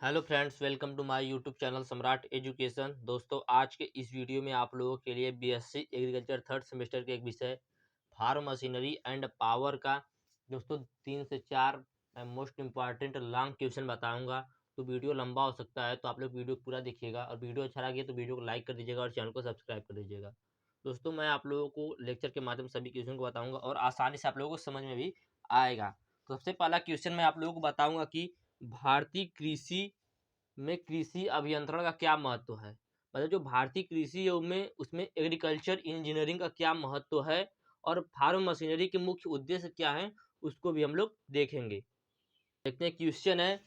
Hello friends, welcome to my YouTube channel Samrat education. दोस्तों, आज के इस वीडियो में आप लोगों के लिए बीएससी एग्रीकल्चर थर्ड सेमेस्टर के एक विषय फार्म मशीनरी एंड पावर का दोस्तों 3 से 4 मोस्ट इम्पॉर्टेंट लॉन्ग क्वेश्चन बताऊंगा। तो वीडियो लंबा हो सकता है, तो आप लोग वीडियो पूरा देखिएगा और वीडियो अच्छा लगे तो वीडियो को लाइक कर दीजिएगा और चैनल को सब्सक्राइब कर दीजिएगा। दोस्तों, मैं आप लोगों को लेक्चर के माध्यम से सभी क्वेश्चन को बताऊंगा और आसानी से आप लोगों को समझ में भी आएगा। तो सबसे पहला क्वेश्चन मैं आप लोगों को बताऊंगा कि भारतीय कृषि में कृषि अभियंत्रण का क्या महत्व है। मतलब जो भारतीय कृषि है उनमें उसमें एग्रीकल्चर इंजीनियरिंग का क्या महत्व है और फार्म मशीनरी के मुख्य उद्देश्य क्या है, उसको भी हम लोग देखेंगे। देखते हैं क्वेश्चन है,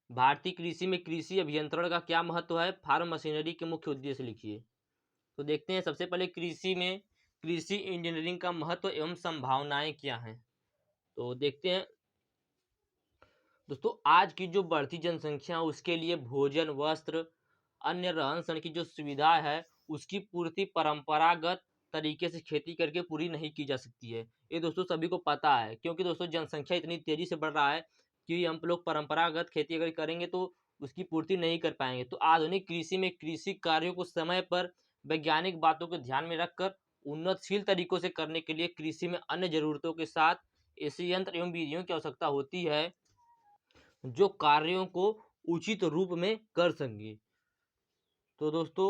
भारतीय कृषि में कृषि अभियंत्रण का क्या महत्व है, फार्म मशीनरी के मुख्य उद्देश्य लिखिए। तो देखते हैं सबसे पहले कृषि में कृषि इंजीनियरिंग का महत्व एवं संभावनाएं क्या हैं। तो देखते हैं दोस्तों, आज की जो बढ़ती जनसंख्या उसके लिए भोजन, वस्त्र, अन्य रहन सहन की जो सुविधा है उसकी पूर्ति परंपरागत तरीके से खेती करके पूरी नहीं की जा सकती है। ये दोस्तों सभी को पता है, क्योंकि दोस्तों जनसंख्या इतनी तेजी से बढ़ रहा है कि हम लोग परंपरागत खेती अगर करेंगे तो उसकी पूर्ति नहीं कर पाएंगे। तो आधुनिक कृषि में कृषि कार्यों को समय पर वैज्ञानिक बातों को ध्यान में रखकर उन्नतशील तरीकों से करने के लिए कृषि में अन्य जरूरतों के साथ ऐसे यंत्र एवं विधियों की आवश्यकता होती है जो कार्यों को उचित रूप में कर सकें। तो दोस्तों,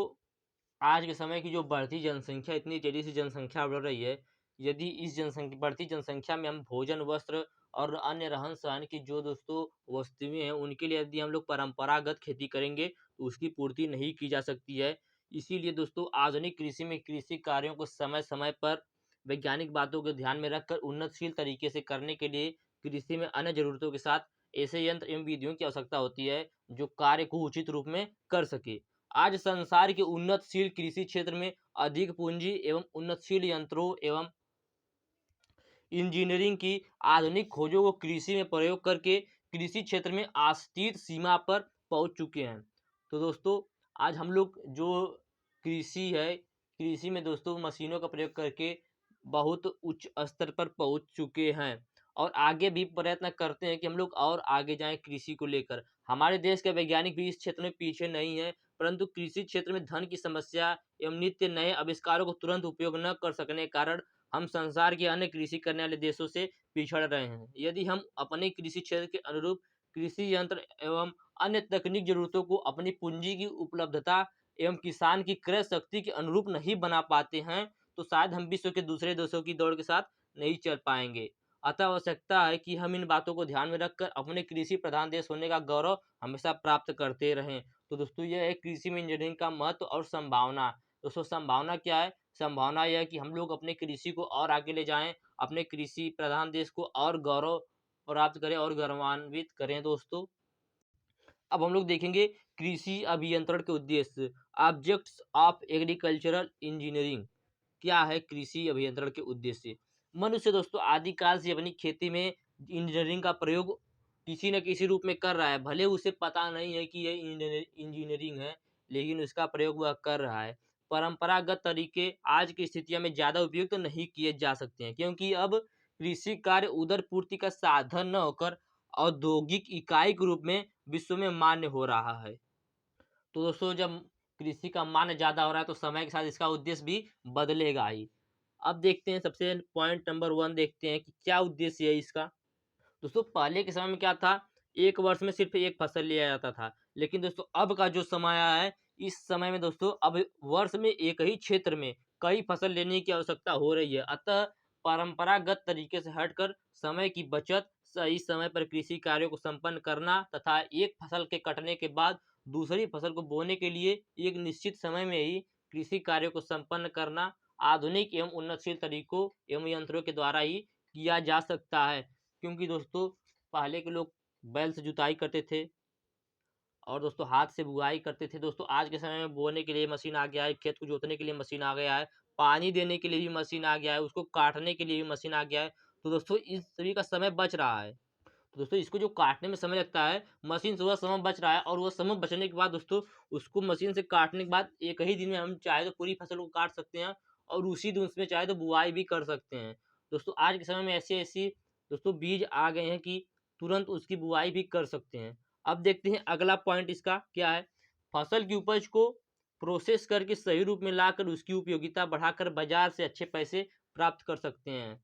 आज के समय की जो बढ़ती जनसंख्या, इतनी तेजी से जनसंख्या बढ़ रही है, यदि इस जनसंख्या बढ़ती जनसंख्या में हम भोजन, वस्त्र और अन्य रहन सहन की जो दोस्तों वस्तुएं हैं उनके लिए यदि हम लोग परंपरागत खेती करेंगे तो उसकी पूर्ति नहीं की जा सकती है। इसीलिए दोस्तों आधुनिक कृषि में कृषि कार्यों को समय समय पर वैज्ञानिक बातों को ध्यान में रखकर उन्नतशील तरीके से करने के लिए कृषि में अन्य जरूरतों के साथ ऐसे यंत्र एवं विधियों की आवश्यकता होती है जो कार्य को उचित रूप में कर सके। आज संसार के उन्नतशील कृषि क्षेत्र में अधिक पूंजी एवं उन्नतशील यंत्रों एवं इंजीनियरिंग की आधुनिक खोजों को कृषि में प्रयोग करके कृषि क्षेत्र में आस्तीत सीमा पर पहुंच चुके हैं। तो दोस्तों, आज हम लोग जो कृषि है, कृषि में दोस्तों मशीनों का प्रयोग करके बहुत उच्च स्तर पर पहुंच चुके हैं और आगे भी प्रयत्न करते हैं कि हम लोग और आगे जाएं कृषि को लेकर। हमारे देश के वैज्ञानिक भी इस क्षेत्र में पीछे नहीं है, परंतु कृषि क्षेत्र में धन की समस्या एवं नित्य नए आविष्कारों को तुरंत उपयोग न कर सकने के कारण हम संसार के अन्य कृषि करने वाले देशों से पिछड़ रहे हैं। यदि हम अपने कृषि क्षेत्र के अनुरूप कृषि यंत्र एवं अन्य तकनीक जरूरतों को अपनी पूंजी की उपलब्धता एवं किसान की क्रय शक्ति के अनुरूप नहीं बना पाते हैं तो शायद हम विश्व के दूसरे देशों की दौड़ के साथ नहीं चल पाएंगे। अतः आवश्यकता है कि हम इन बातों को ध्यान में रखकर अपने कृषि प्रधान देश होने का गौरव हमेशा प्राप्त करते रहें। तो दोस्तों, यह है कृषि में इंजीनियरिंग का महत्व और संभावना। दोस्तों, संभावना क्या है? संभावना यह है कि हम लोग अपने कृषि को और आगे ले जाएं, अपने कृषि प्रधान देश को और गौरव प्राप्त करें और गौरवान्वित करें। दोस्तों, अब हम लोग देखेंगे कृषि अभियंत्रण के उद्देश्य, ऑब्जेक्ट्स ऑफ एग्रीकल्चरल इंजीनियरिंग। क्या है कृषि अभियंत्रण के उद्देश्य? मनुष्य दोस्तों आदिकाल से अपनी खेती में इंजीनियरिंग का प्रयोग किसी न किसी रूप में कर रहा है। भले उसे पता नहीं है कि ये इंजीनियरिंग है, लेकिन उसका प्रयोग वह कर रहा है। परंपरागत तरीके आज की स्थितियों में ज़्यादा उपयुक्त तो नहीं किए जा सकते हैं, क्योंकि अब कृषि कार्य उदर पूर्ति का साधन न होकर औद्योगिक इकाई के रूप में विश्व में मान्य हो रहा है। तो दोस्तों, जब कृषि का मान ज़्यादा हो रहा है तो समय के साथ इसका उद्देश्य भी बदलेगा ही। अब देखते हैं सबसे पॉइंट नंबर 1 देखते हैं कि क्या उद्देश्य है इसका। दोस्तों, पहले के समय में क्या था, एक वर्ष में सिर्फ एक फसल लिया जाता था, लेकिन दोस्तों अब का जो समय आया है, इस समय में दोस्तों अब वर्ष में एक ही क्षेत्र में कई फसल लेने की आवश्यकता हो रही है। अतः परंपरागत तरीके से हटकर समय की बचत, सही समय पर कृषि कार्यों को संपन्न करना तथा एक फसल के कटने के बाद दूसरी फसल को बोने के लिए एक निश्चित समय में ही कृषि कार्यों को संपन्न करना आधुनिक एवं उन्नतशील तरीकों एवं यंत्रों के द्वारा ही किया जा सकता है। क्योंकि दोस्तों पहले के लोग बैल से जुताई करते थे और दोस्तों हाथ से बुआई करते थे। दोस्तों आज के समय में बोने के लिए मशीन आ गया है, खेत को जोतने के लिए मशीन आ गया है, पानी देने के लिए भी मशीन आ गया है, उसको काटने के लिए भी मशीन आ गया है। तो दोस्तों इस सभी का समय बच रहा है। तो दोस्तों इसको जो काटने में समय लगता है, मशीन से वह समय बच रहा है और वह समय बचने के बाद दोस्तों उसको मशीन से काटने के बाद एक ही दिन में हम चाहे तो पूरी फसल को काट सकते हैं और उसी दिन उसमें चाहे तो बुआई भी कर सकते हैं। दोस्तों आज के समय में ऐसी ऐसी दोस्तों बीज आ गए हैं कि तुरंत उसकी बुआई भी कर सकते हैं। अब देखते हैं अगला पॉइंट इसका क्या है। फसल की उपज को प्रोसेस करके सही रूप में लाकर उसकी उपयोगिता बढ़ाकर बाजार से अच्छे पैसे प्राप्त कर सकते हैं।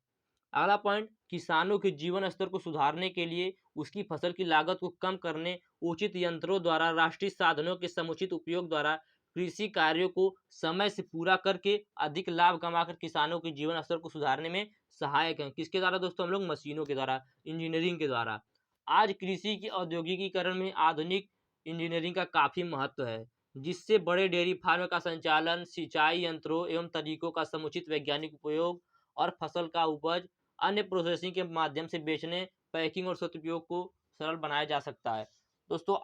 अगला पॉइंट, किसानों के जीवन स्तर को सुधारने के लिए उसकी फसल की लागत को कम करने, उचित यंत्रों द्वारा राष्ट्रीय साधनों के समुचित उपयोग द्वारा कृषि कार्यों को समय से पूरा करके अधिक लाभ कमाकर किसानों के जीवन स्तर को सुधारने में सहायक है। किसके द्वारा दोस्तों? हम लोग मशीनों के द्वारा, इंजीनियरिंग के द्वारा। आज कृषि के औद्योगिकीकरण में आधुनिक इंजीनियरिंग का काफी महत्व है, जिससे बड़े डेयरी फार्म का संचालन, सिंचाई यंत्रों एवं तरीकों का समुचित वैज्ञानिक उपयोग और फसल का उपज अन्य प्रोसेसिंग के माध्यम से बेचने, पैकिंग और सदुपयोग को सरल बनाया जा सकता है। दोस्तों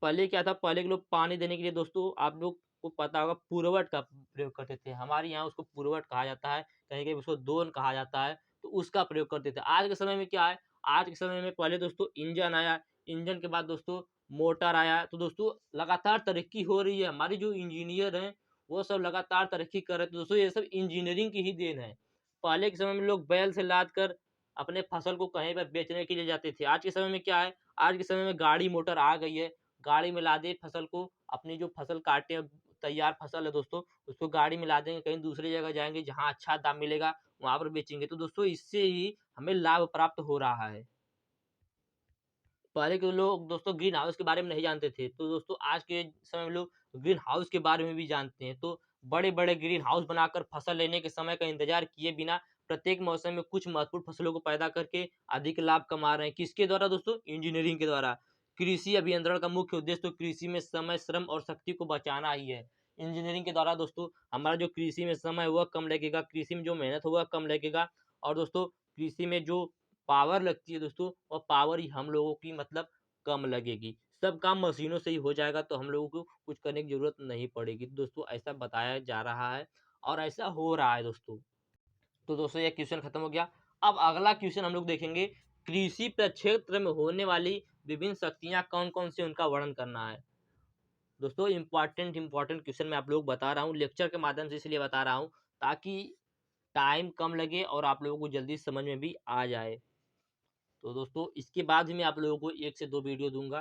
पहले क्या था, पहले के लोग पानी देने के लिए दोस्तों आप लोग को पता होगा पुरवट का प्रयोग करते थे। हमारे यहाँ उसको पुरवट कहा जाता है, कहीं कहीं उसको दोन कहा जाता है, तो उसका प्रयोग करते थे। आज के समय में क्या है, आज के समय में पहले दोस्तों इंजन आया, इंजन के बाद दोस्तों मोटर आया, तो दोस्तों लगातार तरक्की हो रही है। हमारी जो इंजीनियर हैं वो सब लगातार तरक्की कर रहे थे। दोस्तों ये सब इंजीनियरिंग की ही देन है। पहले के समय में लोग बैल से लाद कर अपने फसल को कहीं पर बेचने के लिए जाते थे। आज के समय में क्या है, आज के समय में गाड़ी मोटर आ गई है, गाड़ी में लादे फसल को, अपनी जो फसल काटे तैयार फसल है दोस्तों, उसको गाड़ी में लादेंगे, कहीं दूसरी जगह जाएंगे जहाँ अच्छा दाम मिलेगा वहां पर बेचेंगे। तो दोस्तों इससे ही हमें लाभ प्राप्त हो रहा है। पहले के लोग दोस्तों ग्रीन हाउस के बारे में नहीं जानते थे, तो दोस्तों आज के समय में लोग ग्रीन हाउस के बारे में भी जानते हैं। तो बड़े बड़े ग्रीन हाउस बनाकर फसल लेने के समय का इंतजार किए बिना प्रत्येक मौसम में कुछ महत्वपूर्ण फसलों को पैदा करके अधिक लाभ कमा रहे हैं। किसके द्वारा दोस्तों? इंजीनियरिंग के द्वारा। कृषि अभियंत्रण का मुख्य उद्देश्य तो कृषि में समय, श्रम और शक्ति को बचाना ही है। इंजीनियरिंग के द्वारा दोस्तों हमारा जो कृषि में समय हुआ कम लगेगा, कृषि में जो मेहनत होगा कम लगेगा, और दोस्तों कृषि में जो पावर लगती है दोस्तों, और पावर ही हम लोगों की मतलब कम लगेगी। सब काम मशीनों से ही हो जाएगा, तो हम लोगों को कुछ करने की ज़रूरत नहीं पड़ेगी। तो दोस्तों ऐसा बताया जा रहा है और ऐसा हो रहा है दोस्तों। तो दोस्तों ये क्वेश्चन खत्म हो गया। अब अगला क्वेश्चन हम लोग देखेंगे, कृषि प्रक्षेत्र में होने वाली विभिन्न शक्तियाँ कौन-कौन सी, उनका वर्णन करना है। दोस्तों इम्पोर्टेंट क्वेश्चन मैं आप लोग बता रहा हूँ लेक्चर के माध्यम से, इसलिए बता रहा हूँ ताकि टाइम कम लगे और आप लोगों को जल्दी समझ में भी आ जाए। तो दोस्तों इसके बाद भी मैं आप लोगों को 1 से 2 वीडियो दूँगा,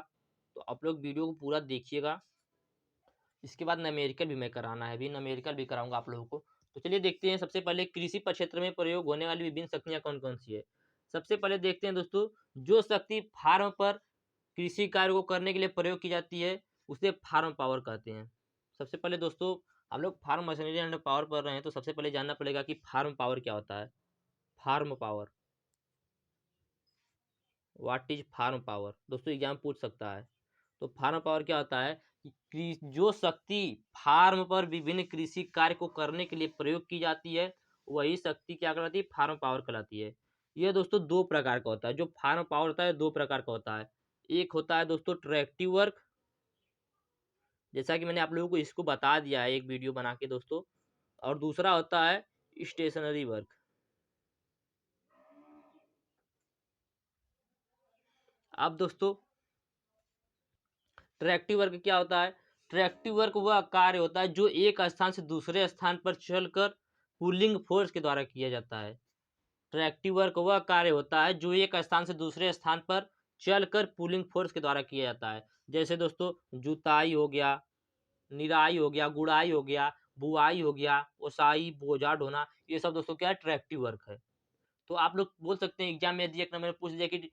तो आप लोग वीडियो को पूरा देखिएगा। इसके बाद न्यूमेरिकल भी मैं कराना है, अभी न्यूमेरिकल भी कराऊँगा आप लोगों को। तो चलिए देखते हैं, सबसे पहले कृषि प्रक्षेत्र में प्रयोग होने वाली विभिन्न शक्तियाँ कौन-कौन सी है। सबसे पहले देखते हैं दोस्तों, जो शक्ति फार्म पर कृषि कार्य को करने के लिए प्रयोग की जाती है, उसे फार्म पावर कहते हैं। सबसे पहले दोस्तों हम लोग फार्म मशीनरी एंड पावर पढ़ रहे हैं, तो सबसे पहले जानना पड़ेगा कि फार्म पावर क्या होता है। Farm power, what is farm power? दोस्तों एग्जाम पूछ सकता है। तो फार्म पावर क्या होता है कि जो शक्ति फार्म पर विभिन्न कृषि कार्य को करने के लिए प्रयोग की जाती है, वही शक्ति क्या कहलाती है? फार्म पावर कहलाती है। यह दोस्तों दो प्रकार का होता है। जो फार्म पावर होता है दो प्रकार का होता है। एक होता है दोस्तों ट्रैक्टिव वर्क, जैसा कि मैंने आप लोगों को इसको बता दिया है एक वीडियो बना के दोस्तों, और दूसरा होता है स्टेशनरी वर्क। अब दोस्तों ट्रैक्टिव वर्क क्या होता है? ट्रैक्टिव वर्क वह कार्य होता है जो एक स्थान से दूसरे स्थान पर चलकर पुलिंग फोर्स के द्वारा किया जाता है। ट्रैक्टिव वर्क वह कार्य होता है जो एक स्थान से दूसरे स्थान पर चलकर पुलिंग फोर्स के द्वारा किया जाता है। जैसे दोस्तों जुताई हो गया, निराई हो गया, गुड़ाई हो गया, बुआई हो गया, ओसाई, बोझा ढोना, ये सब दोस्तों क्या है? ट्रैक्टिव वर्क है। तो आप लोग बोल सकते हैं एग्जाम में यदि एक नंबर में पूछ दिया कि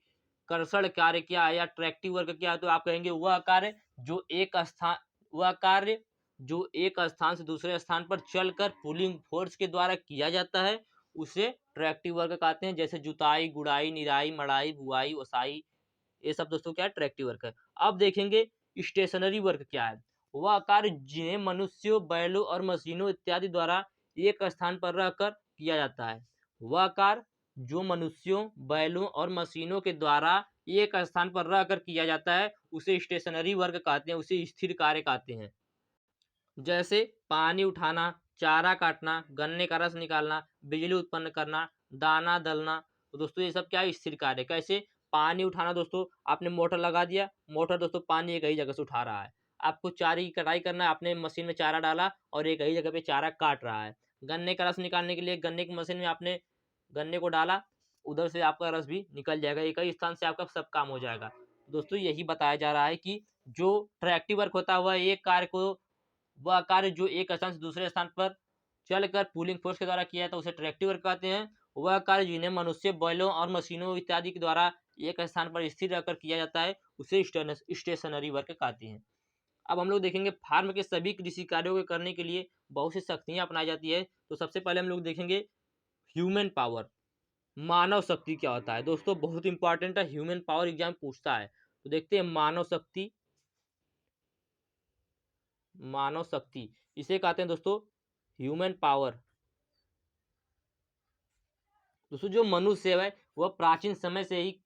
कर्षण कार्य क्या है या ट्रैक्टिव वर्क क्या है, तो आप कहेंगे वह कार्य जो एक स्थान वह कार्य जो एक स्थान से दूसरे स्थान पर चलकर पुलिंग फोर्स के द्वारा किया जाता है, उसे ट्रैक्टिव वर्क कहते हैं। जैसे जुताई, गुड़ाई, निराई, मड़ाई, बुआई, ओसाई, ये सब दोस्तों क्या है? ट्रैक्टिव वर्क है। अब देखेंगे स्टेशनरी वर्क क्या है। वह कार्य जिन्हें मनुष्यों, बैलों और मशीनों इत्यादि द्वारा एक स्थान पर रहकर किया जाता है। वह कार्य जो मनुष्यों, बैलों और मशीनों के द्वारा एक स्थान पर रहकर किया जाता है, उसे स्टेशनरी वर्क कहते हैं, उसे स्थिर कार्य कहते हैं। जैसे पानी उठाना, चारा काटना, गन्ने का रस निकालना, बिजली उत्पन्न करना, दाना दलना, तो दोस्तों ये सब क्या है? स्थिर कार्य। कैसे? पानी उठाना दोस्तों, आपने मोटर लगा दिया, मोटर दोस्तों पानी एक ही जगह से उठा रहा है। आपको चारे की कटाई करना है, आपने मशीन में चारा डाला और एक ही जगह पे चारा काट रहा है। गन्ने का रस निकालने के लिए गन्ने की मशीन में आपने गन्ने को डाला, उधर से आपका रस भी निकल जाएगा, एक ही स्थान से आपका सब काम हो जाएगा। दोस्तों यही बताया जा रहा है कि जो ट्रैक्टिव वर्क होता है वह कार्य जो एक स्थान से दूसरे स्थान पर चलकर पुलिंग फोर्स के द्वारा किया जाता है उसे ट्रैक्टिव वर्क कहते हैं। वह कार्य जिन्हें मनुष्य, बैलों और मशीनों इत्यादि के द्वारा एक स्थान पर स्थिर रहकर किया जाता है उसे स्टेशनरी वर्क कहते हैं। अब हम लोग देखेंगे फार्म के सभी कृषि कार्यों को करने के लिए बहुत सी शक्तियां अपनाई जाती है। तो सबसे पहले हम लोग देखेंगे ह्यूमन पावर, मानव शक्ति क्या होता है। दोस्तों बहुत इंपॉर्टेंट है, ह्यूमन पावर एग्जाम पूछता है। तो देखते हैं मानव शक्ति। मानव शक्ति इसे कहते हैं दोस्तों ह्यूमन पावर। दोस्तों जो मनुष्य है वह प्राचीन समय से ही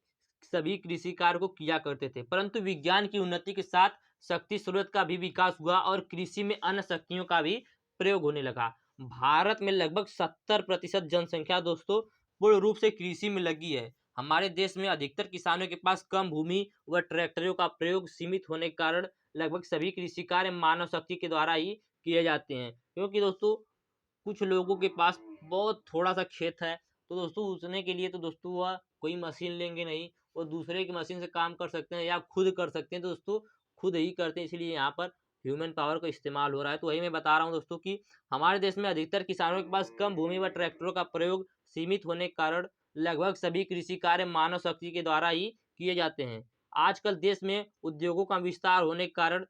सभी कृषि कार्य को किया करते थे, परंतु विज्ञान की उन्नति के साथ शक्ति स्रोत का भी विकास हुआ और कृषि में अन्य शक्तियों का भी प्रयोग होने लगा। भारत में लगभग 70% जनसंख्या दोस्तों पूर्ण रूप से कृषि में लगी है। हमारे देश में अधिकतर किसानों के पास कम भूमि व ट्रैक्टरों का प्रयोग सीमित होने के कारण लगभग सभी कृषि कार्य मानव शक्ति के द्वारा ही किए जाते हैं। क्योंकि दोस्तों कुछ लोगों के पास बहुत थोड़ा सा खेत है, तो दोस्तों उसने के लिए तो दोस्तों वह कोई मशीन लेंगे नहीं, वो दूसरे की मशीन से काम कर सकते हैं या खुद कर सकते हैं। तो दोस्तों खुद ही करते हैं, इसलिए यहाँ पर ह्यूमन पावर का इस्तेमाल हो रहा है। तो वही मैं बता रहा हूँ दोस्तों कि हमारे देश में अधिकतर किसानों के पास कम भूमि व ट्रैक्टरों का प्रयोग सीमित होने के कारण लगभग सभी कृषि कार्य मानव शक्ति के द्वारा ही किए जाते हैं। आजकल देश में उद्योगों का विस्तार होने के कारण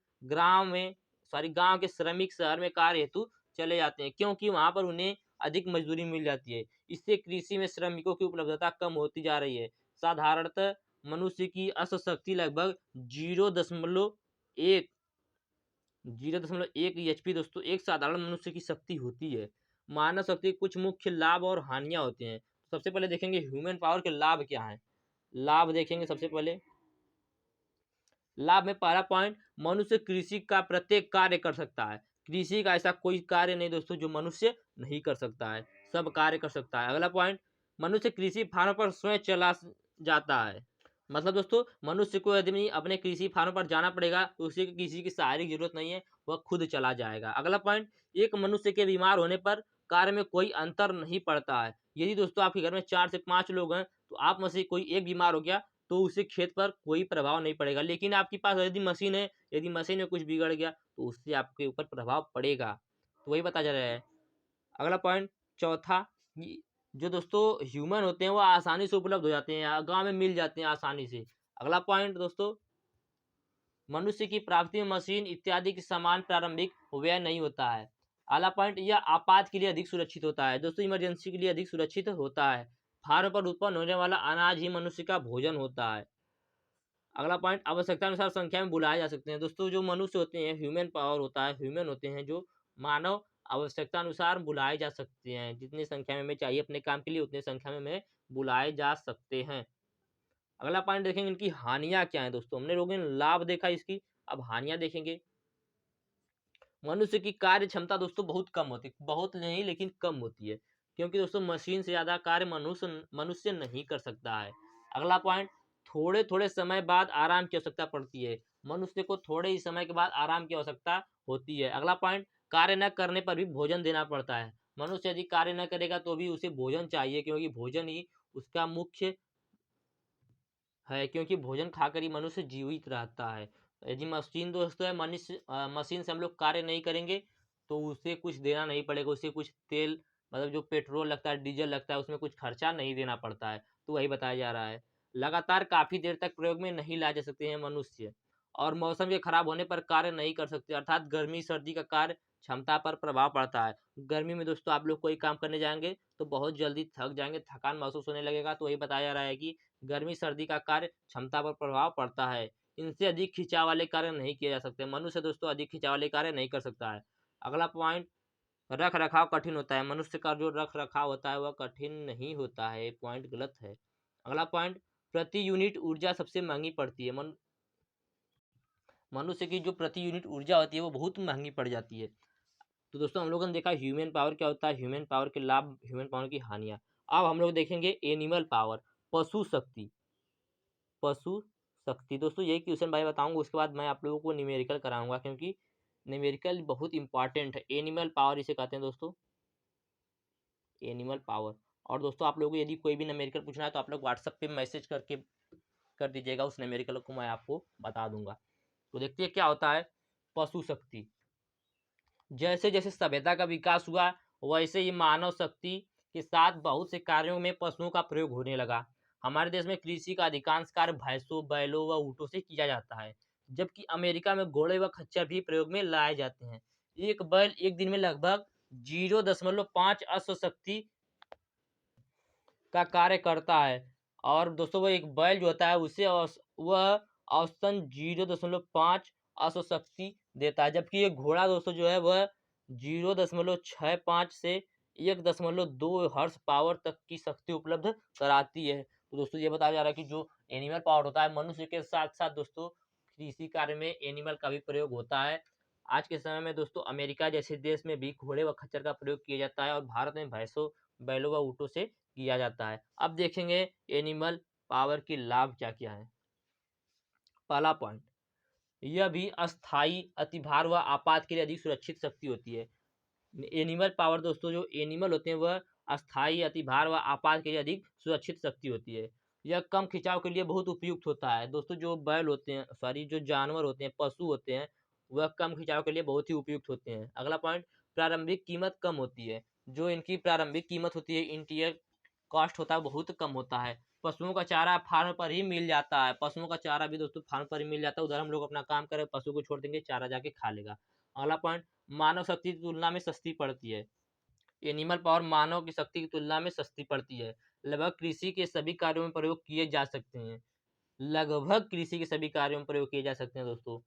गाँव के श्रमिक शहर में कार्य हेतु चले जाते हैं, क्योंकि वहां पर उन्हें अधिक मजदूरी मिल जाती है। इससे कृषि में श्रमिकों की उपलब्धता कम होती जा रही है। साधारणतः मनुष्य की अश्वशक्ति लगभग 0.1 0.1 एचपी दोस्तों एक साधारण मनुष्य की शक्ति होती है। मानव शक्ति के कुछ मुख्य लाभ और हानियां होते हैं। तो सबसे पहले देखेंगे ह्यूमन पावर के लाभ क्या हैं। लाभ देखेंगे सबसे पहले। लाभ में पहला पॉइंट, मनुष्य कृषि का प्रत्येक कार्य कर सकता है। कृषि का ऐसा कोई कार्य नहीं दोस्तों जो मनुष्य नहीं कर सकता है, सब कार्य कर सकता है। अगला पॉइंट, मनुष्य कृषि फार्म पर स्वयं चला जाता है। मतलब दोस्तों मनुष्य को यदि नहीं अपने कृषि फार्म पर जाना पड़ेगा तो उसे किसी की सहारे की जरूरत नहीं है, वह खुद चला जाएगा। अगला पॉइंट, एक मनुष्य के बीमार होने पर कार्य में कोई अंतर नहीं पड़ता है। यदि दोस्तों आपके घर में 4 से 5 लोग हैं तो आप में से कोई एक बीमार हो गया तो उससे खेत पर कोई प्रभाव नहीं पड़ेगा, लेकिन आपके पास यदि मशीन है, यदि मशीन में कुछ बिगड़ गया तो उससे आपके ऊपर प्रभाव पड़ेगा। तो वही बता जा रहा है। अगला पॉइंट चौथा, जो दोस्तों ह्यूमन होते हैं वो आसानी से उपलब्ध हो जाते हैं, गांव में मिल जाते हैं आसानी से। अगला पॉइंट दोस्तों, मनुष्य की प्राप्ति में मशीन इत्यादि के समान प्रारंभिक व्यय नहीं होता है। अगला पॉइंट, यह आपात के लिए अधिक सुरक्षित होता है। दोस्तों इमरजेंसी के लिए अधिक सुरक्षित होता है। फार्म पर उत्पन्न होने वाला अनाज ही मनुष्य का भोजन होता है। अगला पॉइंट, आवश्यकता अनुसार संख्या में बुलाए जा सकते हैं। दोस्तों जो मनुष्य होते हैं, ह्यूमन पावर होता है, ह्यूमन होते हैं जो मानव आवश्यकता अनुसार बुलाए जा सकते हैं। जितनी संख्या में हमें चाहिए अपने काम के लिए उतनी संख्या में हमें बुलाए जा सकते हैं। अगला पॉइंट देखेंगे इनकी हानियां क्या है। दोस्तों हमने लोगों ने लाभ देखा इसकी, अब हानियां देखेंगे। मनुष्य की कार्य क्षमता दोस्तों बहुत कम होती है, बहुत नहीं लेकिन कम होती है, क्योंकि दोस्तों मशीन से ज्यादा कार्य मनुष्य नहीं कर सकता है। अगला पॉइंट, थोड़े थोड़े समय बाद आराम की आवश्यकता पड़ती है। मनुष्य को थोड़े ही समय के बाद आराम की आवश्यकता होती है। अगला पॉइंट, कार्य न करने पर भी भोजन देना पड़ता है। मनुष्य यदि कार्य न करेगा तो भी उसे भोजन चाहिए, क्योंकि भोजन ही उसका मुख्य है, क्योंकि भोजन खाकर ही मनुष्य जीवित रहता है। यदि मशीन दोस्तों है, मशीन से हम लोग कार्य नहीं करेंगे तो उसे कुछ देना नहीं पड़ेगा, उसे कुछ तेल मतलब जो पेट्रोल लगता है, डीजल लगता है, उसमें कुछ खर्चा नहीं देना पड़ता है। तो वही बताया जा रहा है। लगातार काफी देर तक प्रयोग में नहीं ला जा सकते हैं मनुष्य, और मौसम के खराब होने पर कार्य नहीं कर सकते, अर्थात गर्मी सर्दी का कार्य क्षमता पर प्रभाव पड़ता है। गर्मी में दोस्तों आप लोग कोई काम करने जाएंगे तो बहुत जल्दी थक जाएंगे, थकान महसूस होने लगेगा। तो वही बताया जा रहा है कि गर्मी सर्दी का कार्य क्षमता पर प्रभाव पड़ता है। इनसे अधिक खिंचाव वाले कार्य नहीं किए जा सकते। मनुष्य दोस्तों अधिक खिंचाव वाले कार्य नहीं कर सकता है। अगला पॉइंट, रख रखाव कठिन होता है। मनुष्य का जो रख रखाव होता है वह कठिन नहीं होता है, पॉइंट गलत है। अगला पॉइंट, प्रति यूनिट ऊर्जा सबसे महंगी पड़ती है। मनुष्य की जो प्रति यूनिट ऊर्जा होती है वो बहुत महंगी पड़ जाती है। तो दोस्तों हम लोगों ने देखा ह्यूमन पावर क्या होता है, ह्यूमन पावर के लाभ, ह्यूमन पावर की हानियां। अब हम लोग देखेंगे एनिमल पावर, पशु शक्ति। पशु शक्ति दोस्तों यही क्वेश्चन भाई बताऊंगा, उसके बाद मैं आप लोगों को न्यूमेरिकल कराऊंगा, क्योंकि न्यूमेरिकल बहुत इंपॉर्टेंट है। एनिमल पावर इसे कहते हैं दोस्तों, एनिमल पावर। और दोस्तों आप लोगों को यदि कोई भी न्यूमेरिकल पूछना है तो आप लोग व्हाट्सएप पे मैसेज करके कर दीजिएगा, उस न्यूमेरिकल को मैं आपको बता दूंगा। तो देखिए क्या होता है पशु शक्ति। जैसे जैसे सभ्यता का विकास हुआ वैसे ही मानव शक्ति के साथ बहुत से कार्यों में पशुओं का प्रयोग होने लगा। हमारे देश में कृषि का अधिकांश कार्य भैंसों, बैलों व ऊँटों से किया जाता है, जबकि अमेरिका में घोड़े व खच्चर भी प्रयोग में लाए जाते हैं। एक बैल एक दिन में लगभग 0.5 अश्वशक्ति का कार्य करता है, और दोस्तों वो एक बैल जो होता है उसे वह औसतन 0.5 अश्वशक्ति देता है, जबकि ये घोड़ा दोस्तों जो है वह 0.65 से 1.2 हॉर्स पावर तक की शक्ति उपलब्ध कराती है। तो दोस्तों ये बताया जा रहा है कि जो एनिमल पावर होता है मनुष्य के साथ साथ दोस्तों कृषि कार्य में एनिमल का भी प्रयोग होता है। आज के समय में दोस्तों अमेरिका जैसे देश में भी घोड़े व खच्चर का प्रयोग किया जाता है, और भारत में भैंसों, बैलों व ऊँटों से किया जाता है। अब देखेंगे एनिमल पावर के लाभ क्या क्या है। पहला पॉइंट, यह भी अस्थाई, अतिभार व आपात के लिए अधिक सुरक्षित शक्ति होती है। एनिमल पावर दोस्तों जो एनिमल होते हैं वह अस्थाई, अतिभार व आपात के लिए अधिक सुरक्षित शक्ति होती है। यह कम खिंचाव के लिए बहुत उपयुक्त होता है। दोस्तों जो बैल होते हैं, सॉरी जो जानवर होते हैं, पशु होते हैं, वह कम खिंचाव के लिए बहुत ही उपयुक्त होते हैं। अगला पॉइंट, प्रारंभिक कीमत कम होती है। जो इनकी प्रारंभिक कीमत होती है, इंटीरियर कॉस्ट होता है, बहुत कम होता है। पशुओं का चारा फार्म पर ही मिल जाता है। पशुओं का चारा भी दोस्तों फार्म पर ही मिल जाता है। उधर हम लोग अपना काम करें, पशु को छोड़ देंगे, चारा जाके खा लेगा। अगला पॉइंट, मानव शक्ति की तुलना में सस्ती पड़ती है। एनिमल पावर मानव की शक्ति की तुलना में सस्ती पड़ती है। लगभग कृषि के सभी कार्यों में प्रयोग किए जा सकते हैं। लगभग कृषि के सभी कार्यों में प्रयोग किए जा सकते हैं दोस्तों।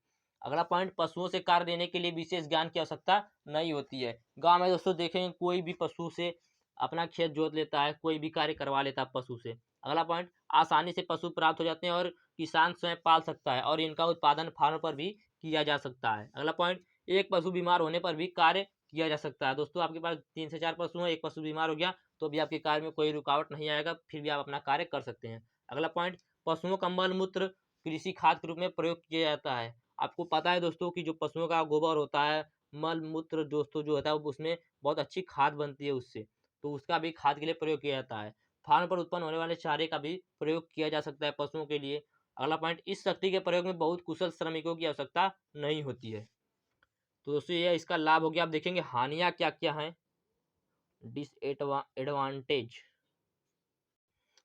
अगला पॉइंट, पशुओं से कार्य लेने के लिए विशेष ज्ञान की आवश्यकता नहीं होती है। गांव में दोस्तों देखेंगे कोई भी पशु से अपना खेत जोत लेता है, कोई भी कार्य करवा लेता है पशु से। अगला पॉइंट, आसानी से पशु प्राप्त हो जाते हैं और किसान स्वयं पाल सकता है, और इनका उत्पादन फार्म पर भी किया जा सकता है। अगला पॉइंट, एक पशु बीमार होने पर भी कार्य किया जा सकता है। दोस्तों आपके पास 3 से 4 पशु हैं, एक पशु बीमार हो गया तो भी आपके कार्य में कोई रुकावट नहीं आएगा, फिर भी आप अपना कार्य कर सकते हैं। अगला पॉइंट, पशुओं का मल मूत्र कृषि खाद के रूप में प्रयोग किया जाता है। आपको पता है दोस्तों कि जो पशुओं का गोबर होता है, मल मूत्र दोस्तों जो होता है उसमें बहुत अच्छी खाद बनती है उससे, तो उसका भी खाद के लिए प्रयोग किया जाता है। फार्म पर उत्पन्न होने वाले चारे का भी प्रयोग किया जा सकता है पशुओं के लिए। अगला पॉइंट, इस शक्ति के प्रयोग में बहुत कुशल श्रमिकों की आवश्यकता नहीं होती है। तो दोस्तों ये इसका लाभ हो गया। आप देखेंगे हानियां क्या क्या हैं। डिसएडवांटेज,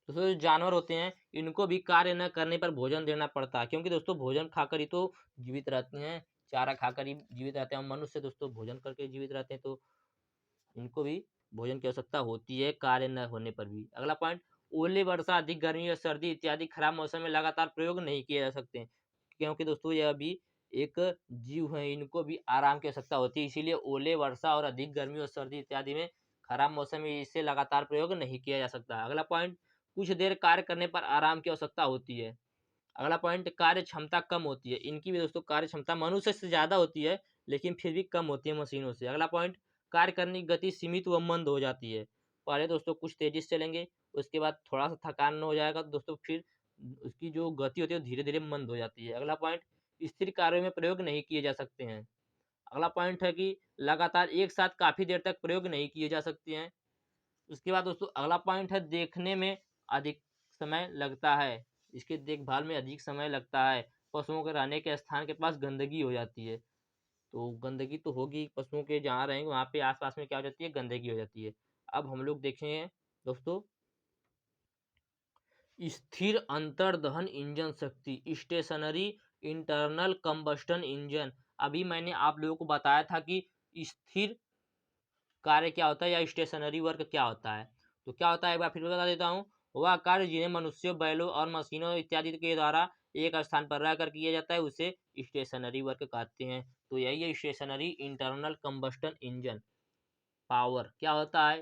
दोस्तों जो जानवर होते हैं इनको भी कार्य न करने पर भोजन देना पड़ता है, क्योंकि दोस्तों भोजन खाकर ही तो जीवित रहते हैं, चारा खाकर ही जीवित रहते हैं। मनुष्य दोस्तों भोजन करके जीवित रहते हैं, तो इनको भी भोजन की आवश्यकता होती है कार्य न होने पर भी। अगला पॉइंट, ओले, वर्षा, अधिक गर्मी और सर्दी इत्यादि खराब मौसम में लगातार प्रयोग नहीं किए जा सकते, क्योंकि दोस्तों यह भी एक जीव है, इनको भी आराम की आवश्यकता होती है। इसीलिए ओले, वर्षा और अधिक गर्मी और सर्दी इत्यादि में खराब मौसम में इसे लगातार प्रयोग नहीं किया जा सकता। अगला पॉइंट, कुछ देर कार्य करने पर आराम की आवश्यकता होती है। अगला पॉइंट, कार्य क्षमता कम होती है। इनकी भी दोस्तों कार्य क्षमता मनुष्य से ज़्यादा होती है, लेकिन फिर भी कम होती है मशीनों से। अगला पॉइंट, कार्य करने की गति सीमित व मंद हो जाती है। पहले दोस्तों कुछ तेज़ी से चलेंगे, उसके बाद थोड़ा-सा थकान हो जाएगा तो दोस्तों फिर उसकी जो गति होती है वो धीरे-धीरे मंद हो जाती है। अगला पॉइंट, स्थिर कार्यों में प्रयोग नहीं किए जा सकते हैं। अगला पॉइंट है कि लगातार एक साथ काफ़ी देर तक प्रयोग नहीं किए जा सकते हैं। उसके बाद दोस्तों अगला पॉइंट है, देखने में अधिक समय लगता है। इसके देखभाल में अधिक समय लगता है। पशुओं के रहने के स्थान के पास गंदगी हो जाती है। तो गंदगी तो होगी, पशुओं के जहाँ रहेंगे वहाँ पे आस-पास में क्या हो जाती है, गंदगी हो जाती है। अब हम लोग देखें दोस्तों, स्थिर अंतर्दहन इंजन शक्ति, स्टेशनरी इंटरनल कंबस्टन इंजन। अभी मैंने आप लोगों को बताया था कि स्थिर कार्य क्या होता है या स्टेशनरी वर्क क्या होता है। तो क्या होता है एक बार फिर बता देता हूँ। वह कार्य जिन्हें मनुष्यों, बैलों और मशीनों इत्यादि के द्वारा एक स्थान पर रहकर किया जाता है उसे स्टेशनरी वर्क कहते हैं। तो यही है stationary internal combustion engine power क्या होता है।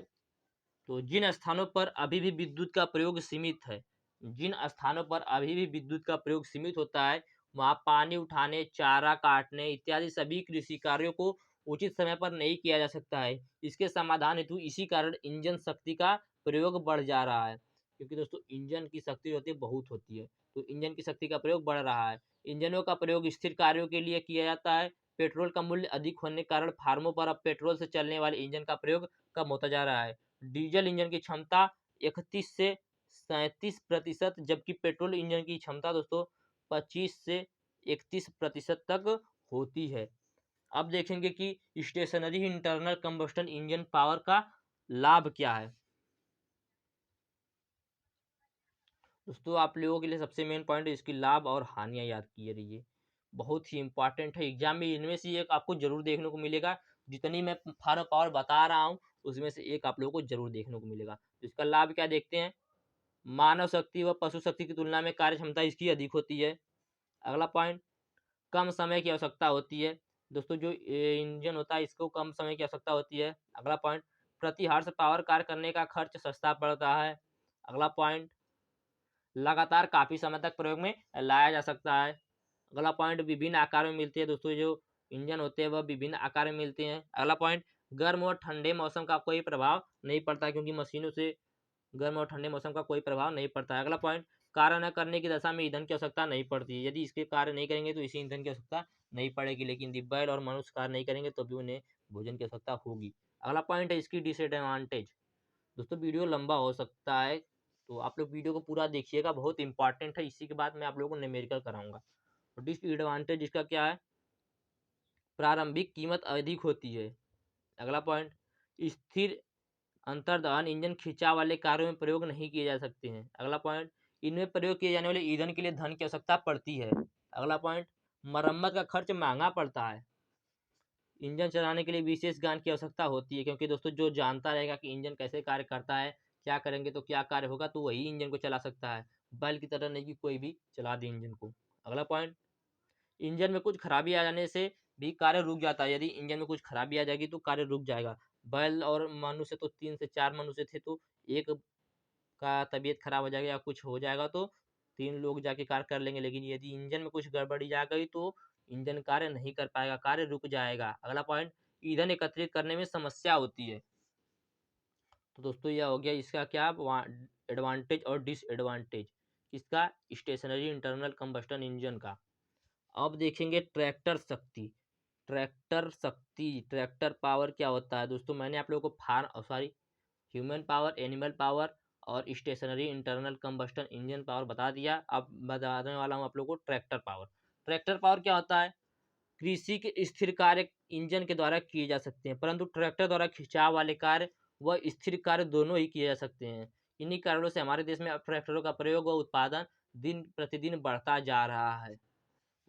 तो जिन स्थानों पर अभी भी विद्युत का प्रयोग सीमित है, जिन स्थानों पर अभी भी विद्युत का प्रयोग सीमित होता है, वहाँ पानी उठाने, चारा काटने इत्यादि सभी कृषि कार्यों को उचित समय पर नहीं किया जा सकता है। इसके समाधान हेतु इसी कारण इंजन शक्ति का प्रयोग बढ़ जा रहा है, क्योंकि दोस्तों इंजन की शक्ति होती है बहुत होती है, तो इंजन की शक्ति का प्रयोग बढ़ रहा है। इंजनों का प्रयोग स्थिर कार्यों के लिए किया जाता है। पेट्रोल का मूल्य अधिक होने के कारण फार्मों पर अब पेट्रोल से चलने वाले इंजन का प्रयोग कम होता जा रहा है। डीजल इंजन की क्षमता 31 से 37%, जबकि पेट्रोल इंजन की क्षमता दोस्तों 25 से 31% तक होती है। अब देखेंगे कि stationary internal combustion engine power का लाभ क्या है। दोस्तों आप लोगों के लिए सबसे मेन पॉइंट है इसकी लाभ और हानियां याद किए रहिए, बहुत ही इंपॉर्टेंट है। एग्जाम में इनमें से एक आपको जरूर देखने को मिलेगा। जितनी मैं फार्म पावर बता रहा हूँ उसमें से एक आप लोगों को जरूर देखने को मिलेगा। तो इसका लाभ क्या देखते हैं। मानव शक्ति व पशु शक्ति की तुलना में कार्य क्षमता इसकी अधिक होती है। अगला पॉइंट, कम समय की आवश्यकता होती है। दोस्तों जो इंजन होता है इसको कम समय की आवश्यकता होती है। अगला पॉइंट, प्रति हार्स पावर कार्य करने का खर्च सस्ता पड़ता है। अगला पॉइंट, लगातार काफी समय तक प्रयोग में लाया जा सकता है। अगला पॉइंट, विभिन्न आकार में मिलती है। दोस्तों जो इंजन होते हैं वह विभिन्न आकार में मिलते हैं। अगला पॉइंट, गर्म और ठंडे मौसम का कोई प्रभाव नहीं पड़ता, क्योंकि मशीनों से गर्म और ठंडे मौसम का कोई प्रभाव नहीं पड़ता है। अगला पॉइंट, कार्य न करने की दशा में ईंधन की आवश्यकता नहीं पड़ती है। यदि इसके कार्य नहीं करेंगे तो इसी ईंधन की आवश्यकता नहीं पड़ेगी, लेकिन बैल और मनुष्य कार्य नहीं करेंगे तो भी उन्हें भोजन की आवश्यकता होगी। अगला पॉइंट है इसकी डिसएडवांटेज। दोस्तों वीडियो लंबा हो सकता है तो आप लोग वीडियो को पूरा देखिएगा, बहुत इंपॉर्टेंट है। इसी के बाद मैं आप लोगों को न्यूमेरिकल कराऊंगा। तो डिसएडवांटेज इसका क्या है, प्रारंभिक कीमत अधिक होती है। अगला पॉइंट, स्थिर अंतर्दहन इंजन खिंचाव वाले कार्यों में प्रयोग नहीं किए जा सकते हैं। अगला पॉइंट, इनमें प्रयोग किए जाने वाले ईंधन के लिए धन की आवश्यकता पड़ती है। अगला पॉइंट, मरम्मत का खर्च महंगा पड़ता है। इंजन चलाने के लिए विशेष ज्ञान की आवश्यकता होती है, क्योंकि दोस्तों जो जानता रहेगा कि इंजन कैसे कार्य करता है, क्या करेंगे तो क्या कार्य होगा, तो वही इंजन को चला सकता है। बैल की तरह नहीं कि कोई भी चला दे इंजन को। अगला पॉइंट, इंजन में कुछ खराबी आ जाने से भी कार्य रुक जाता है। यदि इंजन में कुछ खराबी आ जाएगी तो कार्य रुक जाएगा। बैल और मनुष्य तो 3 से 4 मनुष्य थे, तो एक का तबीयत खराब हो जाएगा या कुछ हो जाएगा तो 3 लोग जाके कार्य कर लेंगे, लेकिन यदि इंजन में कुछ गड़बड़ी आ गई तो इंजन कार्य नहीं कर पाएगा, कार्य रुक जाएगा। अगला पॉइंट, ईंधन एकत्रित करने में समस्या होती है। तो दोस्तों यह हो गया इसका क्या एडवांटेज और डिसएडवांटेज इसका स्टेशनरी इंटरनल कंबस्टन इंजन का। अब देखेंगे ट्रैक्टर शक्ति। ट्रैक्टर पावर क्या होता है दोस्तों, मैंने आप लोगों को ह्यूमन पावर, एनिमल पावर और stationary internal combustion engine power बता दिया। अब बताने वाला हूँ आप लोगों को ट्रैक्टर पावर। ट्रैक्टर पावर क्या होता है, कृषि के स्थिर कार्य इंजन के द्वारा किए जा सकते हैं, परंतु ट्रैक्टर द्वारा खिंचाव वाले कार्य व स्थिर कार्य दोनों ही किए जा सकते हैं। इन्हीं कारणों से हमारे देश में अब ट्रैक्टरों का प्रयोग व उत्पादन दिन प्रतिदिन बढ़ता जा रहा है।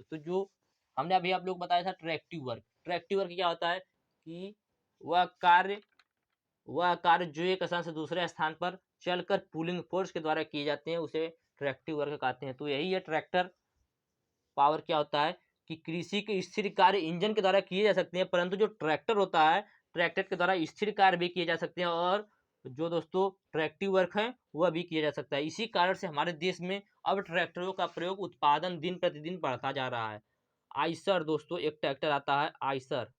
तो जो हमने अभी आप लोग बताया था ट्रैक्टिव वर्क क्या होता है कि वह कार्य जो एक स्थान से दूसरे स्थान पर चलकर पुलिंग फोर्स के द्वारा किए जाते हैं, उसे ट्रैक्टिव वर्क कहते हैं। तो यही है ट्रैक्टर पावर क्या होता है कि कृषि के स्थिर कार्य इंजन के द्वारा किए जा सकते हैं, परंतु जो ट्रैक्टर होता है ट्रैक्टर के द्वारा स्थिर कार्य भी किए जा सकते हैं, और जो दोस्तों ट्रैक्टिव वर्क है वह भी किया जा सकता है। इसी कारण से हमारे देश में अब ट्रैक्टरों का प्रयोग उत्पादन दिन प्रतिदिन बढ़ता जा रहा है। आइसर दोस्तों एक ट्रैक्टर आता है, आइसर,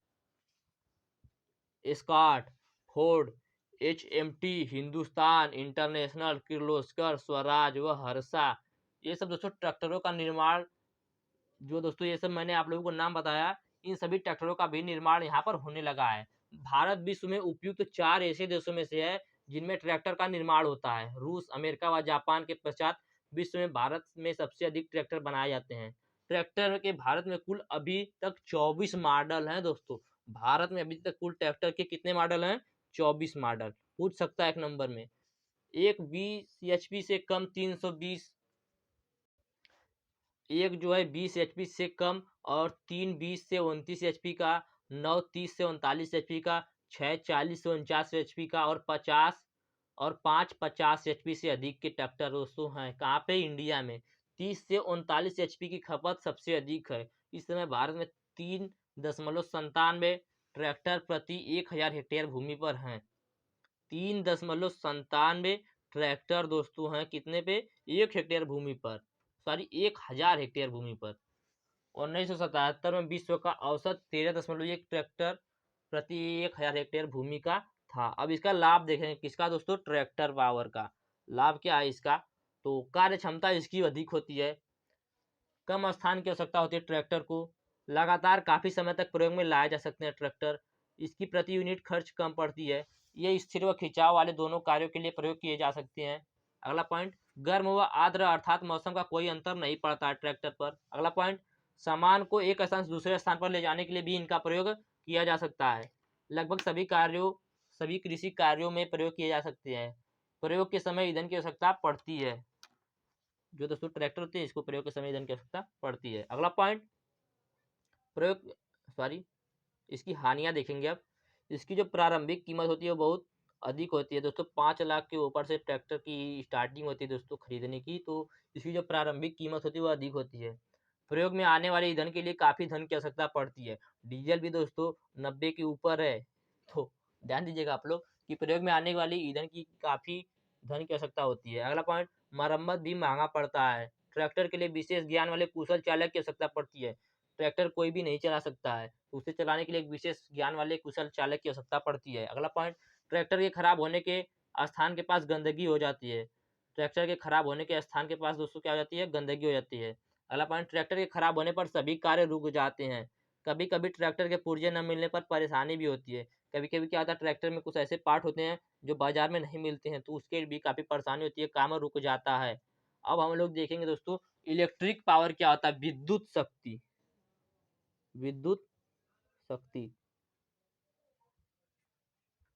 स्कॉट, Ford, HMT, Hindustan, International, Kirloskar, Swaraj व हर्षा, ये सब दोस्तों ट्रैक्टरों का निर्माण, जो दोस्तों ये सब मैंने आप लोगों को नाम बताया, इन सभी ट्रैक्टरों का भी निर्माण यहाँ पर होने लगा है। भारत विश्व में उपयुक्त 4 ऐसे देशों में से है जिनमें ट्रैक्टर का निर्माण होता है। रूस, अमेरिका व जापान के पश्चात विश्व में भारत में सबसे अधिक ट्रैक्टर बनाए जाते हैं। ट्रैक्टर के भारत में कुल अभी तक 24 मॉडल हैं दोस्तों। भारत में अभी तक कुल ट्रैक्टर के कितने मॉडल हैं, 24 मॉडल। पूछ सकता है एक नंबर में। एक 20 HP से कम 320, एक जो है 20 HP से कम, और 3 20 से 29 HP का, 9 30 से 39 HP का, 6 40 से 49 HP का, और 50 और 5 50 HP से अधिक के ट्रैक्टर दोस्तों हैं। कहाँ पे, इंडिया में। 30 से 39 HP की खपत सबसे अधिक है। इस समय भारत में 3.97 ट्रैक्टर प्रति 1000 हेक्टेयर भूमि पर हैं। 3.97 ट्रैक्टर दोस्तों हैं कितने पे, 1 हेक्टेयर भूमि पर, सॉरी 1000 हेक्टेयर भूमि पर। 1977 में विश्व का औसत 13.1 ट्रैक्टर प्रति 1000 हेक्टेयर भूमि का था। अब इसका लाभ देखेंगे किसका दोस्तों, ट्रैक्टर पावर का। लाभ क्या है इसका, तो कार्य क्षमता इसकी अधिक होती है, कम स्थान की आवश्यकता होती है ट्रैक्टर को, लगातार काफी समय तक प्रयोग में लाए जा सकते हैं ट्रैक्टर, इसकी प्रति यूनिट खर्च कम पड़ती है, ये स्थिर व खिंचाव वाले दोनों कार्यों के लिए प्रयोग किए जा सकते हैं। अगला पॉइंट, गर्म व आर्द्र अर्थात मौसम का कोई अंतर नहीं पड़ता है ट्रैक्टर पर। अगला पॉइंट, सामान को एक स्थान से दूसरे स्थान पर ले जाने के लिए भी इनका प्रयोग किया जा सकता है। लगभग सभी कृषि कार्यों में प्रयोग किए जा सकते हैं। प्रयोग के समय ईंधन की आवश्यकता पड़ती है। जो दोस्तों ट्रैक्टर होते हैं इसको प्रयोग के समय ईंधन की आवश्यकता पड़ती है। अगला पॉइंट, प्रयोग सॉरी इसकी हानियां देखेंगे अब। इसकी जो प्रारंभिक कीमत होती है वो बहुत अधिक होती है दोस्तों। 5 लाख के ऊपर से ट्रैक्टर की स्टार्टिंग होती है दोस्तों खरीदने की, तो इसकी जो प्रारंभिक कीमत होती है वो अधिक होती है। प्रयोग में आने वाले ईंधन के लिए काफ़ी धन की आवश्यकता पड़ती है। डीजल भी दोस्तों 90 के ऊपर है, तो ध्यान दीजिएगा आप लोग कि प्रयोग में आने वाली ईंधन की काफ़ी धन की आवश्यकता होती है। अगला पॉइंट, मरम्मत भी महंगा पड़ता है। ट्रैक्टर के लिए विशेष ज्ञान वाले कुशल चालक की आवश्यकता पड़ती है। ट्रैक्टर कोई भी नहीं चला सकता है, तो उसे चलाने के लिए एक विशेष ज्ञान वाले कुशल चालक की आवश्यकता पड़ती है। अगला पॉइंट, ट्रैक्टर के खराब होने के स्थान के पास गंदगी हो जाती है। ट्रैक्टर के खराब होने के स्थान के पास दोस्तों क्या हो जाती है, गंदगी हो जाती है। अगला पॉइंट, ट्रैक्टर के खराब होने पर सभी कार्य रुक जाते हैं। कभी कभी ट्रैक्टर के पुर्जे न मिलने पर परेशानी भी होती है। कभी कभी क्या होता है, ट्रैक्टर में कुछ ऐसे पार्ट होते हैं जो बाजार में नहीं मिलते हैं, तो उसके भी काफ़ी परेशानी होती है, काम रुक जाता है। अब हम लोग देखेंगे दोस्तों इलेक्ट्रिक पावर क्या होता है, विद्युत शक्ति। विद्युत शक्ति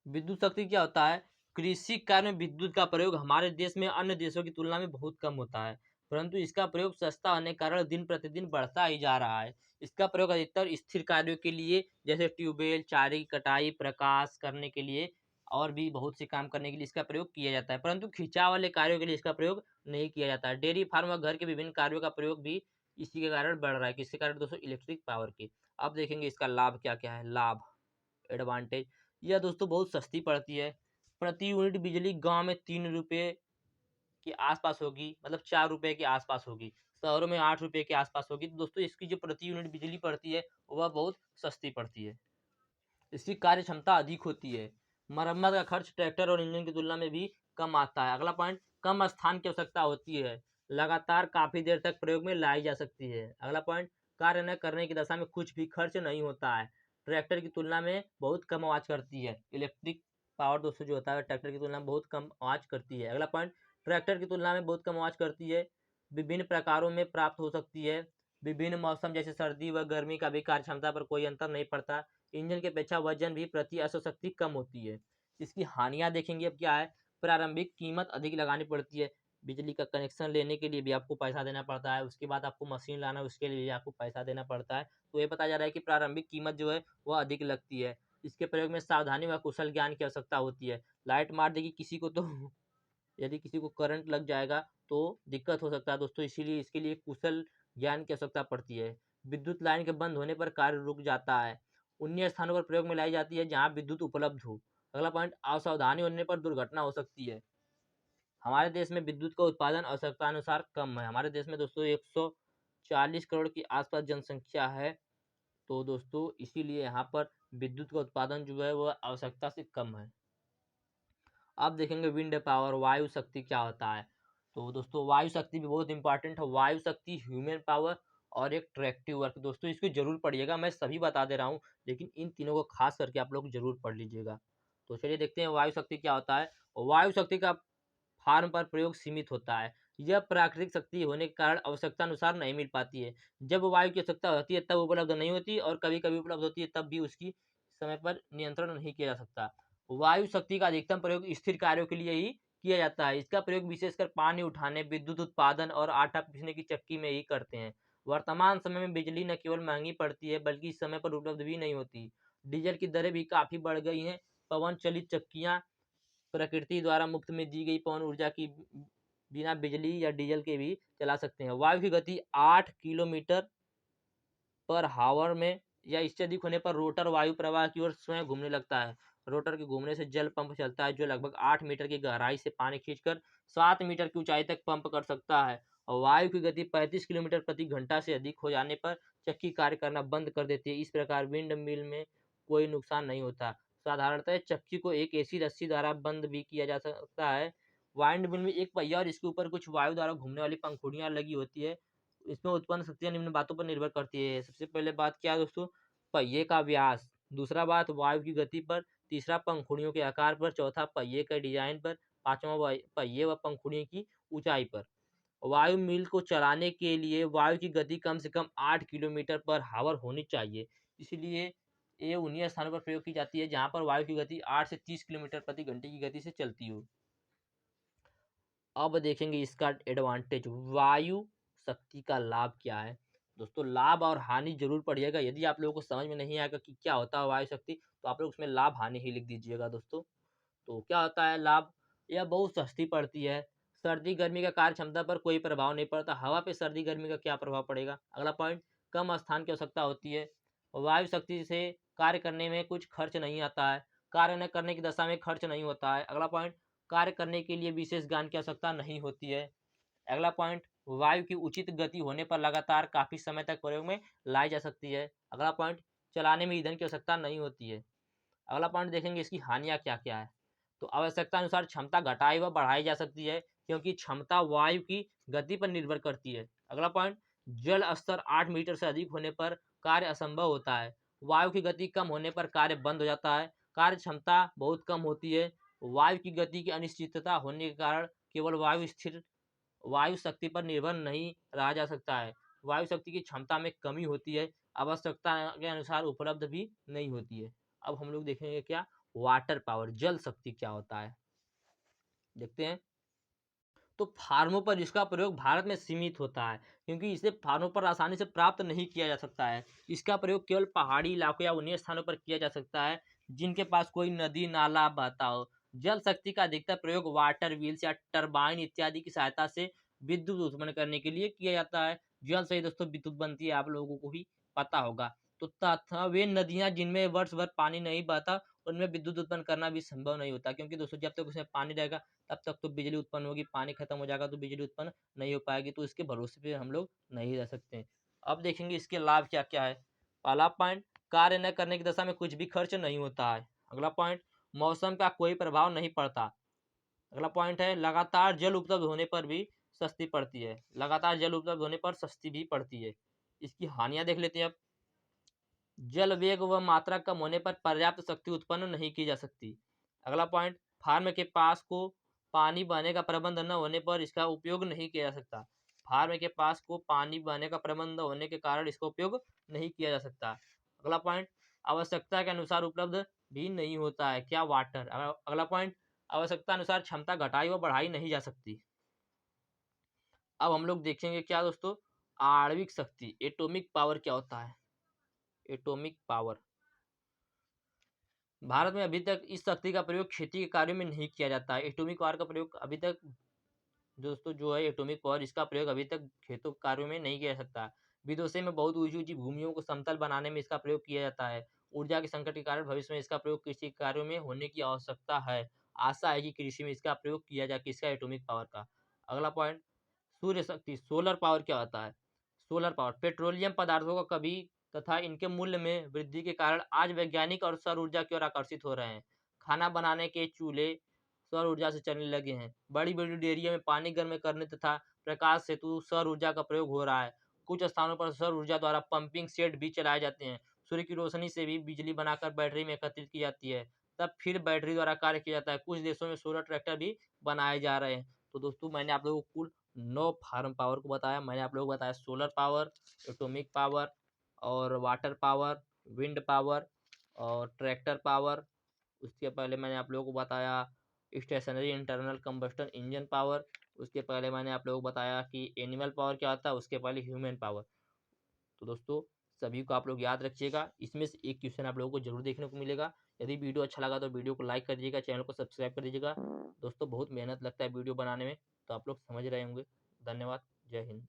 विद्युत शक्ति क्या होता है, कृषि कार्य में विद्युत का प्रयोग हमारे देश में अन्य देशों की तुलना में बहुत कम होता है, परंतु इसका प्रयोग सस्ता होने के कारण दिन प्रतिदिन बढ़ता ही जा रहा है। इसका प्रयोग अधिकतर स्थिर कार्यों के लिए जैसे ट्यूबवेल, चारे की कटाई, प्रकाश करने के लिए और भी बहुत से काम करने के लिए इसका प्रयोग किया जाता है, परंतु खिंचाव वाले कार्यों के लिए इसका प्रयोग नहीं किया जाता है। डेयरी फार्म और घर के विभिन्न कार्यों का प्रयोग भी इसी के कारण बढ़ रहा है। किसके कारण दोस्तों, इलेक्ट्रिक पावर के। अब देखेंगे इसका लाभ क्या क्या है। लाभ, एडवांटेज, यह दोस्तों बहुत सस्ती पड़ती है। प्रति यूनिट बिजली गांव में 3 रुपये के आसपास होगी, मतलब 4 रुपये के आसपास होगी। शहरों में 8 रुपये के आसपास होगी। तो दोस्तों इसकी जो प्रति यूनिट बिजली पड़ती है वह बहुत सस्ती पड़ती है। इसकी कार्य क्षमता अधिक होती है। मरम्मत का खर्च ट्रैक्टर और इंजन की तुलना में भी कम आता है। अगला पॉइंट, कम स्थान की आवश्यकता होती है। लगातार काफी देर तक प्रयोग में लाई जा सकती है। अगला पॉइंट, कार्य न करने की दशा में कुछ भी खर्च नहीं होता है। ट्रैक्टर की तुलना में बहुत कम आवाज करती है। इलेक्ट्रिक पावर दोस्तों जो होता है ट्रैक्टर की तुलना में बहुत कम आवाज करती है। अगला पॉइंट, ट्रैक्टर की तुलना में बहुत कम आवाज करती है, विभिन्न प्रकारों में प्राप्त हो सकती है। विभिन्न मौसम जैसे सर्दी व गर्मी का भी कार्य क्षमता पर कोई अंतर नहीं पड़ता। इंजन की अपेक्षा वजन भी प्रति अश्व शक्ति कम होती है। इसकी हानियां देखेंगे अब क्या है। प्रारंभिक कीमत अधिक लगानी पड़ती है। बिजली का कनेक्शन लेने के लिए भी आपको पैसा देना पड़ता है, उसके बाद आपको मशीन लाना है उसके लिए भी आपको पैसा देना पड़ता है। तो ये बताया जा रहा है कि प्रारंभिक कीमत जो है वह अधिक लगती है। इसके प्रयोग में सावधानी व कुशल ज्ञान की आवश्यकता होती है। लाइट मार देगी किसी को तो यदि किसी को करंट लग जाएगा तो दिक्कत हो सकता है दोस्तों, इसीलिए इसके लिए कुशल ज्ञान की आवश्यकता पड़ती है। विद्युत लाइन के बंद होने पर कार्य रुक जाता है। उन्हीं स्थानों पर प्रयोग में लाई जाती है जहां विद्युत उपलब्ध हो। अगला पॉइंट, असावधानी होने पर दुर्घटना हो सकती है। हमारे देश में विद्युत का उत्पादन आवश्यकतानुसार कम है। हमारे देश में दोस्तों 140 करोड़ की आसपास जनसंख्या है, तो दोस्तों इसीलिए यहाँ पर विद्युत का उत्पादन जो है वह आवश्यकता से कम है। अब देखेंगे विंड पावर, वायु शक्ति क्या होता है। तो दोस्तों वायु शक्ति भी बहुत इंपॉर्टेंट है। वायु शक्ति, ह्यूमन पावर और एक ट्रैक्टिव वर्क, दोस्तों इसको जरूर पढ़िएगा। मैं सभी बता दे रहा हूँ लेकिन इन तीनों को खास करके आप लोग जरूर पढ़ लीजिएगा। तो चलिए देखते हैं वायु शक्ति क्या होता है। वायु शक्ति का फार्म पर प्रयोग सीमित होता है। यह प्राकृतिक शक्ति होने के कारण आवश्यकता अनुसार नहीं मिल पाती है। जब वायु की आवश्यकता होती है तब उपलब्ध नहीं होती, और कभी कभी उपलब्ध होती है तब भी उसकी समय पर नियंत्रण नहीं किया जा सकता। वायु शक्ति का अधिकतम प्रयोग स्थिर कार्यों के लिए ही किया जाता है। इसका प्रयोग विशेषकर पानी उठाने, विद्युत उत्पादन और आटा पीसने की चक्की में ही करते हैं। वर्तमान समय में बिजली न केवल महंगी पड़ती है बल्कि समय पर उपलब्ध भी नहीं होती। डीजल की दरें भी काफी बढ़ गई हैं। पवन चलित चक्कियां प्रकृति द्वारा मुफ्त में दी गई पवन ऊर्जा की बिना बिजली या डीजल के भी चला सकते हैं। वायु की गति 8 किलोमीटर पर हावर में या इससे अधिक होने पर रोटर वायु प्रवाह की ओर स्वयं घूमने लगता है। रोटर के घूमने से जल पंप चलता है जो लगभग 8 मीटर की गहराई से पानी खींचकर 7 मीटर की ऊंचाई तक पंप कर सकता है। और वायु की गति 35 किलोमीटर प्रति घंटा से अधिक हो जाने पर चक्की कार्य करना बंद कर देती है। इस प्रकार विंड मिल में कोई नुकसान नहीं होता। साधारणतः चक्की को एक ऐसी रस्सी द्वारा बंद भी किया जा सकता है। वाइंड मिल में एक पहिया और इसके ऊपर कुछ वायु द्वारा घूमने वाली पंखुड़ियां लगी होती है। इसमें उत्पन्न शक्तियाँ निम्न बातों पर निर्भर करती है। सबसे पहले बात क्या है दोस्तों, पहिए का व्यास। दूसरा बात वायु की गति पर। तीसरा पंखुड़ियों के आकार पर। चौथा पहिए के डिजाइन पर। पांचवा पहिए व पंखुड़ियों की ऊंचाई पर। वायु मिल को चलाने के लिए वायु की गति कम से कम 8 किलोमीटर पर हावर होनी चाहिए। इसलिए ये उन्हीं स्थानों पर प्रयोग की जाती है जहां पर वायु की गति 8 से 30 किलोमीटर प्रति घंटे की गति से चलती हो। अब देखेंगे इसका एडवांटेज, वायु शक्ति का लाभ क्या है। दोस्तों लाभ और हानि जरूर पढ़िएगा। यदि आप लोगों को समझ में नहीं आएगा कि क्या होता है वायु शक्ति, तो आप लोग उसमें लाभ हानि ही लिख दीजिएगा दोस्तों। तो क्या होता है लाभ, यह बहुत सस्ती पड़ती है। सर्दी गर्मी का कार्य क्षमता पर कोई प्रभाव नहीं पड़ता। हवा पे सर्दी गर्मी का क्या प्रभाव पड़ेगा। अगला पॉइंट, कम स्थान की आवश्यकता होती है। वायु शक्ति से कार्य करने में कुछ खर्च नहीं आता है। कार्य न करने की दशा में खर्च नहीं होता है। अगला पॉइंट, कार्य करने के लिए विशेष ज्ञान की आवश्यकता नहीं होती है। अगला पॉइंट, वायु की उचित गति होने पर लगातार काफी समय तक प्रयोग में लाई जा सकती है। अगला पॉइंट, चलाने में ईंधन की आवश्यकता नहीं होती है। अगला पॉइंट देखेंगे इसकी हानियां क्या क्या है। तो आवश्यकता अनुसार क्षमता घटाई व बढ़ाई जा सकती है, क्योंकि क्षमता वायु की गति पर निर्भर करती है। अगला पॉइंट, जल स्तर 8 मीटर से अधिक होने पर कार्य असंभव होता है। वायु की गति कम होने पर कार्य बंद हो जाता है। कार्य क्षमता बहुत कम होती है। वायु की गति की अनिश्चितता होने के कारण केवल वायु शक्ति पर निर्भर नहीं रहा जा सकता है। वायु शक्ति की क्षमता में कमी होती है, आवश्यकता के अनुसार उपलब्ध भी नहीं होती है। अब हम लोग देखेंगे क्या, वाटर पावर, जल शक्ति क्या होता है, देखते हैं। तो फार्मों पर इसका प्रयोग भारत में सीमित होता है, क्योंकि इसे फार्मों पर आसानी से प्राप्त नहीं किया जा सकता है। इसका प्रयोग केवल पहाड़ी इलाकों या उन्हीं स्थानों पर किया जा सकता है जिनके पास कोई नदी नाला बहता हो। जल शक्ति का अधिकतर प्रयोग वाटर व्हील्स या टरबाइन इत्यादि की सहायता से विद्युत उत्पन्न करने के लिए किया जाता है। जल से ही दोस्तों विद्युत बनती है, आप लोगों को भी पता होगा। तो तथा वे नदियां जिनमें वर्ष भर पानी नहीं बहता, उनमें विद्युत उत्पन्न करना भी संभव नहीं होता, क्योंकि दोस्तों जब तक उसमें पानी रहेगा तब तक तो बिजली उत्पन्न होगी। पानी खत्म हो जाएगा तो बिजली उत्पन्न नहीं हो पाएगी। तो इसके भरोसे पे हम लोग नहीं रह सकते। अब देखेंगे इसके लाभ क्या क्या है। पहला पॉइंट, कार्य न करने की दशा में कुछ भी खर्च नहीं होता है। अगला पॉइंट, मौसम का कोई प्रभाव नहीं पड़ता। अगला पॉइंट है, लगातार जल उपलब्ध होने पर भी सस्ती पड़ती है। लगातार जल उपलब्ध होने पर सस्ती भी पड़ती है। इसकी हानियां देख लेते हैं अब। जल वेग व मात्रा कम होने पर पर्याप्त शक्ति उत्पन्न नहीं की जा सकती। अगला पॉइंट, फार्म के पास को पानी बहने का प्रबंध न होने पर इसका उपयोग नहीं किया जा सकता। फार्म के पास को पानी बहने का प्रबंध होने के कारण इसका उपयोग नहीं किया जा सकता। अगला पॉइंट, आवश्यकता के अनुसार उपलब्ध भी नहीं होता है। क्या, वाटर। अगला पॉइंट, आवश्यकता अनुसार क्षमता घटाई व बढ़ाई नहीं जा सकती। अब हम लोग देखेंगे क्या दोस्तों, आणविक शक्ति, एटॉमिक पावर क्या होता है। एटॉमिक पावर, भारत में अभी तक इस शक्ति का प्रयोग खेती के कार्यों में नहीं किया जाता है। एटॉमिक पावर का प्रयोग अभी तक दोस्तों जो है, एटॉमिक पावर, इसका प्रयोग अभी तक खेतों कार्यों में नहीं किया जा सकता। विदेशों में बहुत ऊंची ऊंची भूमियों को समतल बनाने में इसका प्रयोग किया जाता है। ऊर्जा के संकट के कारण भविष्य में इसका प्रयोग कृषि कार्यों में होने की आवश्यकता है। आशा है कि कृषि में इसका प्रयोग किया जाए, किसका, एटॉमिक पावर का। अगला पॉइंट, सूर्य शक्ति, सोलर पावर क्या होता है। सोलर पावर, पेट्रोलियम पदार्थों का कभी तथा इनके मूल्य में वृद्धि के कारण आज वैज्ञानिक और सौर ऊर्जा की ओर आकर्षित हो रहे हैं। खाना बनाने के चूल्हे सौर ऊर्जा से चलने लगे हैं। बड़ी बड़ी डेयरियों में पानी गर्म करने तथा प्रकाश हेतु सौर ऊर्जा का प्रयोग हो रहा है। कुछ स्थानों पर सौर ऊर्जा द्वारा पंपिंग सेट भी चलाए जाते हैं। सूर्य की रोशनी से भी बिजली बनाकर बैटरी में एकत्रित की जाती है, तब फिर बैटरी द्वारा कार्य किया जाता है। कुछ देशों में सोलर ट्रैक्टर भी बनाए जा रहे हैं। तो दोस्तों मैंने आप लोगों को कुल 9 फार्म पावर को बताया। मैंने आप लोगों को बताया सोलर पावर, एटॉमिक पावर और वाटर पावर, विंड पावर और ट्रैक्टर पावर। उसके पहले मैंने आप लोगों को बताया stationary internal combustion engine power. उसके पहले मैंने आप लोगों को बताया कि एनिमल पावर क्या होता है। उसके पहले ह्यूमन पावर। तो दोस्तों सभी को आप लोग याद रखिएगा, इसमें से एक क्वेश्चन आप लोगों को जरूर देखने को मिलेगा। यदि वीडियो अच्छा लगा तो वीडियो को लाइक कर दीजिएगा, चैनल को सब्सक्राइब कर दीजिएगा। दोस्तों बहुत मेहनत लगता है वीडियो बनाने में, तो आप लोग समझ रहे होंगे। धन्यवाद, जय हिंद।